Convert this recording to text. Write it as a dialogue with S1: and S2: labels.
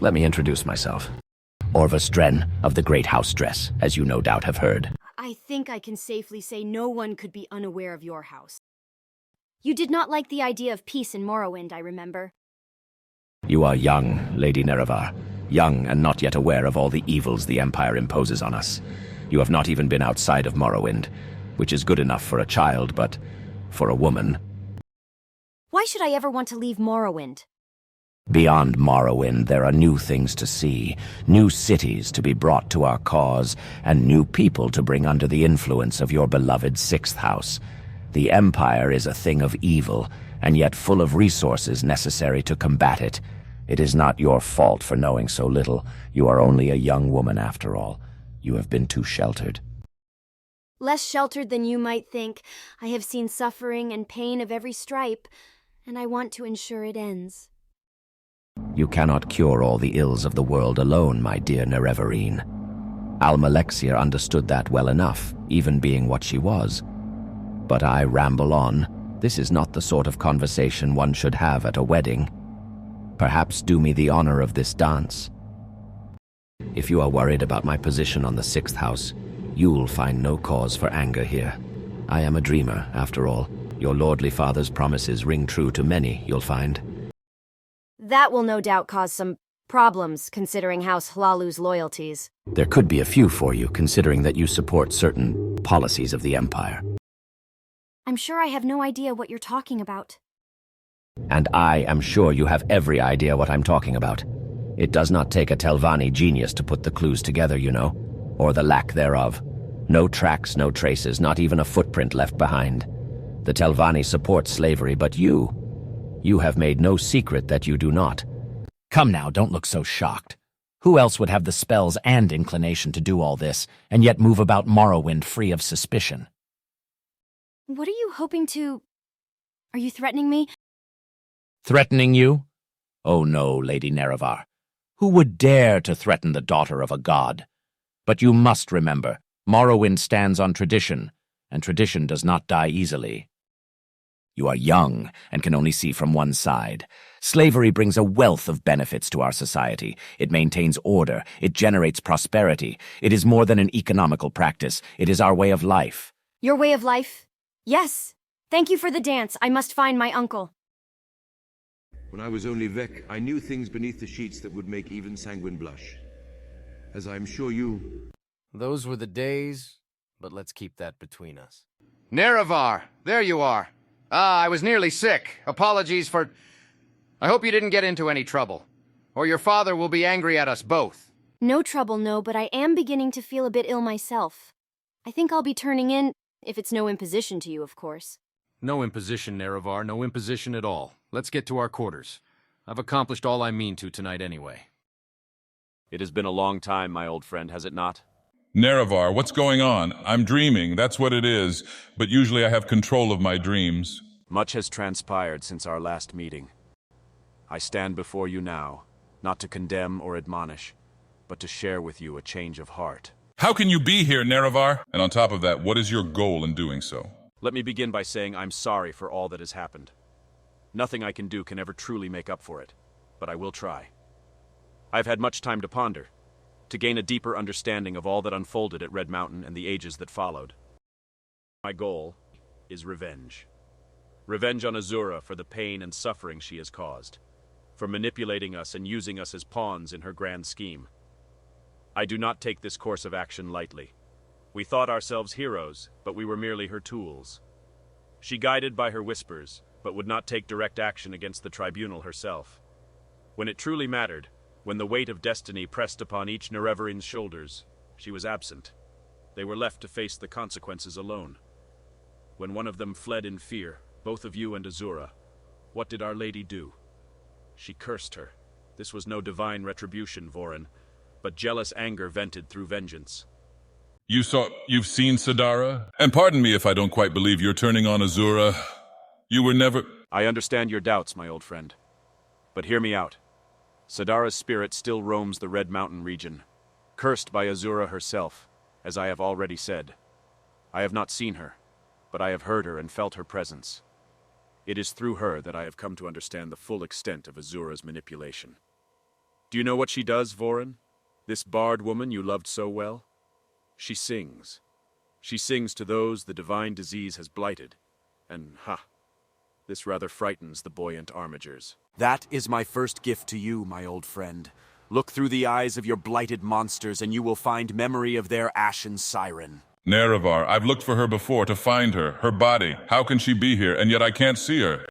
S1: Let me introduce myself. Orvas Dren of the Great House Dress, as you no doubt have heard.
S2: I think I can safely say no one could be unaware of your house. You did not like the idea of peace in Morrowind, I remember.
S1: You are young, Lady Nerevar. Young and not yet aware of all the evils the Empire imposes on us. You have not even been outside of Morrowind, which is good enough for a child, but for a woman.
S2: Why should I ever want to leave Morrowind?
S1: Beyond Morrowind, there are new things to see, new cities to be brought to our cause, and new people to bring under the influence of your beloved Sixth House. The Empire is a thing of evil, and yet full of resources necessary to combat it. It is not your fault for knowing so little. You are only a young woman after all. You have been too sheltered.
S2: Less sheltered than you might think. I have seen suffering and pain of every stripe, and I want to ensure it ends.
S1: You cannot cure all the ills of the world alone, my dear Nerevarine. Almalexia understood that well enough, even being what she was. But I ramble on. This is not the sort of conversation one should have at a wedding. Perhaps do me the honor of this dance. If you are worried about my position on the Sixth House, you'll find no cause for anger here. I am a dreamer, after all. Your lordly father's promises ring true to many, you'll find.
S2: That will no doubt cause some problems, considering House Hlalu's loyalties.
S1: There could be a few for you, considering that you support certain policies of the Empire.
S2: I'm sure I have no idea what you're talking about.
S1: And I am sure you have every idea what I'm talking about. It does not take a Telvanni genius to put the clues together, you know, or the lack thereof. No tracks, no traces, not even a footprint left behind. The Telvanni support slavery, but you have made no secret that you do not.
S3: Come now, don't look so shocked. Who else would have the spells and inclination to do all this, and yet move about Morrowind free of suspicion?
S2: What are you hoping to... Are you threatening me?
S3: Threatening you? Oh no, Lady Nerevar. Who would dare to threaten the daughter of a god? But you must remember, Morrowind stands on tradition, and tradition does not die easily. You are young and can only see from one side. Slavery brings a wealth of benefits to our society. It maintains order. It generates prosperity. It is more than an economical practice. It is our way of life.
S2: Your way of life? Yes. Thank you for the dance. I must find my uncle.
S4: When I was only Vec, I knew things beneath the sheets that would make even Sanguine blush. As I'm sure you...
S5: Those were the days, but let's keep that between us.
S6: Nerevar, there you are. I was nearly sick. Apologies for... I hope you didn't get into any trouble. Or your father will be angry at us both.
S2: No trouble, no, but I am beginning to feel a bit ill myself. I think I'll be turning in, if it's no imposition to you, of course.
S5: No imposition, Nerevar, no imposition at all. Let's get to our quarters. I've accomplished all I mean to tonight anyway.
S7: It has been a long time, my old friend, has it not?
S8: Nerevar, what's going on? I'm dreaming, that's what it is, but usually I have control of my dreams.
S7: Much has transpired since our last meeting. I stand before you now, not to condemn or admonish, but to share with you a change of heart.
S8: How can you be here, Nerevar? And on top of that, what is your goal in doing so?
S7: Let me begin by saying I'm sorry for all that has happened. Nothing I can do can ever truly make up for it, but I will try. I've had much time to ponder, to gain a deeper understanding of all that unfolded at Red Mountain and the ages that followed. My goal is revenge. Revenge on Azura for the pain and suffering she has caused, for manipulating us and using us as pawns in her grand scheme. I do not take this course of action lightly. We thought ourselves heroes, but we were merely her tools. She guided by her whispers, but would not take direct action against the tribunal herself. When it truly mattered, when the weight of destiny pressed upon each Nerevarine's shoulders, she was absent. They were left to face the consequences alone. When one of them fled in fear, both of you and Azura, what did Our Lady do? She cursed her. This was no divine retribution, Vorin, but jealous anger vented through vengeance.
S8: You've seen Sidara? And pardon me if I don't quite believe you're turning on Azura. You were never...
S7: I understand your doubts, my old friend. But hear me out. Sidara's spirit still roams the Red Mountain region, cursed by Azura herself, as I have already said. I have not seen her, but I have heard her and felt her presence. It is through her that I have come to understand the full extent of Azura's manipulation. Do you know what she does, Vorin? This bard woman you loved so well? She sings. She sings to those the divine disease has blighted. And, this rather frightens the buoyant armigers.
S9: That is my first gift to you, my old friend. Look through the eyes of your blighted monsters, and you will find memory of their ashen siren.
S8: Nerevar, I've looked for her before to find her. Her body. How can she be here, and yet I can't see her?